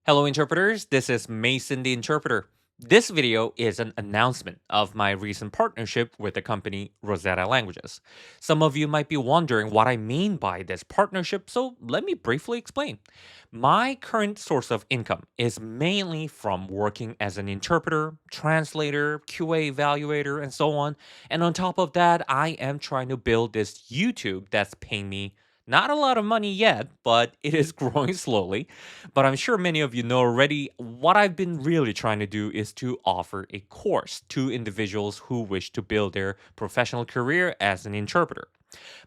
Hello, interpreters. This is Mason the Interpreter. This video is an announcement of my recent partnership with the company Rosetta Languages. Some of you might be wondering what I mean by this partnership, so let me briefly explain. My current source of income is mainly from working as an interpreter, translator, QA evaluator, and so on. And on top of that, I am trying to build this YouTube that's paying me not a lot of money yet, but it is growing slowly. But I'm sure many of you know already, what I've been really trying to do is to offer a course to individuals who wish to build their professional career as an interpreter.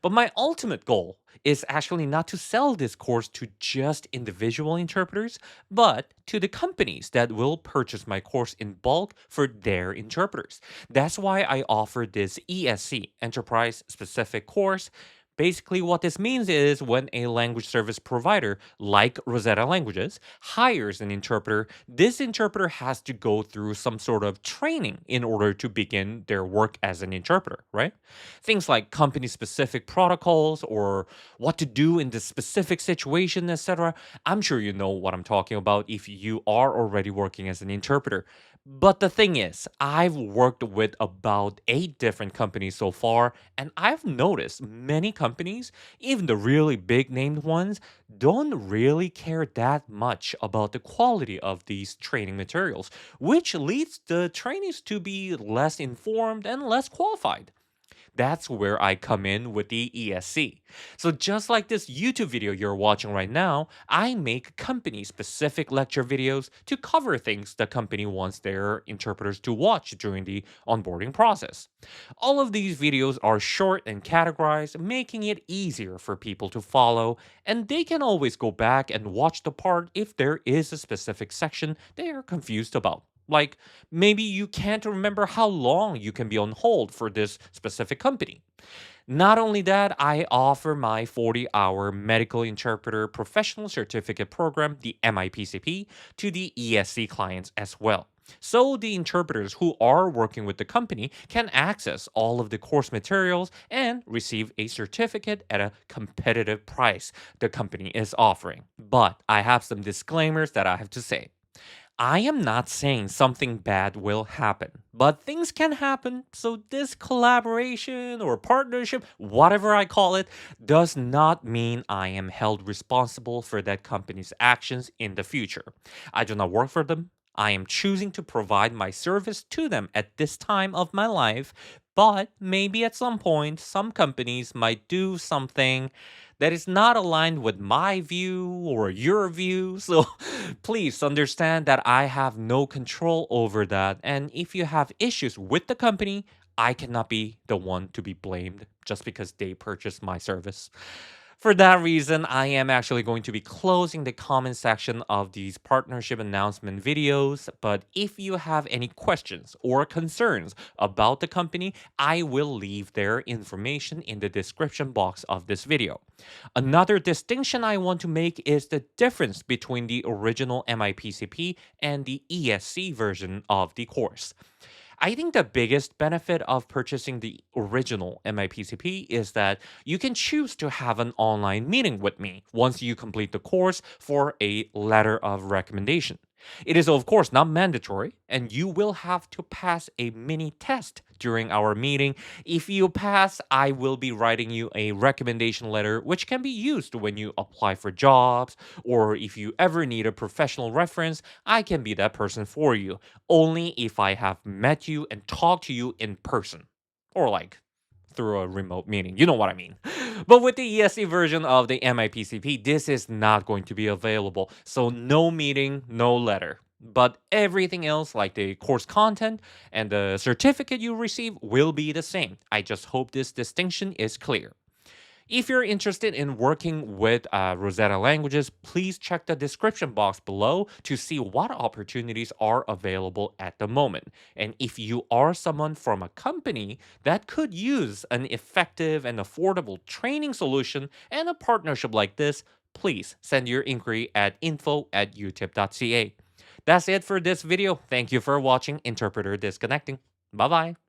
But my ultimate goal is actually not to sell this course to just individual interpreters, but to the companies that will purchase my course in bulk for their interpreters. That's why I offer this ESC, Enterprise Specific Course. Basically, what this means is when a language service provider like Rosetta Languages hires an interpreter, this interpreter has to go through some sort of training in order to begin their work as an interpreter, right? Things like company specific protocols or what to do in this specific situation, etc. I'm sure you know what I'm talking about if you are already working as an interpreter. But the thing is, I've worked with about 8 different companies so far, and I've noticed many companies, even the really big named ones, don't really care that much about the quality of these training materials, which leads the trainees to be less informed and less qualified. That's where I come in with the ESC. So, just like this YouTube video you're watching right now, I make company specific lecture videos to cover things the company wants their interpreters to watch during the onboarding process. All of these videos are short and categorized, making it easier for people to follow, and they can always go back and watch the part if there is a specific section they are confused about. Like, maybe you can't remember how long you can be on hold for this specific company. Not only that, I offer my 40-hour medical interpreter professional certificate program, the MIPCP, to the ESC clients as well. So the interpreters who are working with the company can access all of the course materials and receive a certificate at a competitive price the company is offering. But I have some disclaimers that I have to say. I am not saying something bad will happen, but things can happen. So, this collaboration or partnership, whatever I call it, does not mean I am held responsible for that company's actions in the future. I do not work for them. I am choosing to provide my service to them at this time of my life, but maybe at some point, some companies might do something that is not aligned with my view or your view. So please understand that I have no control over that. And if you have issues with the company, I cannot be the one to be blamed just because they purchased my service. For that reason, I am actually going to be closing the comment section of these partnership announcement videos. But if you have any questions or concerns about the company, I will leave their information in the description box of this video. Another distinction I want to make is the difference between the original MIPCP and the ESC version of the course. I think the biggest benefit of purchasing the original MIPCP is that you can choose to have an online meeting with me once you complete the course for a letter of recommendation. It is, of course, not mandatory, and you will have to pass a mini test during our meeting. If you pass, I will be writing you a recommendation letter, which can be used when you apply for jobs, or if you ever need a professional reference, I can be that person for you only if I have met you and talked to you in person. Or like through a remote meeting. You know what I mean. But with the ESC version of the MIPCP, this is not going to be available. So no meeting, no letter. But everything else, like the course content and the certificate you receive, will be the same. I just hope this distinction is clear. If you're interested in working with Rosetta Languages, please check the description box below to see what opportunities are available at the moment. And if you are someone from a company that could use an effective and affordable training solution and a partnership like this, please send your inquiry at info@utip.ca. That's it for this video. Thank you for watching Interpreter Disconnecting. Bye bye.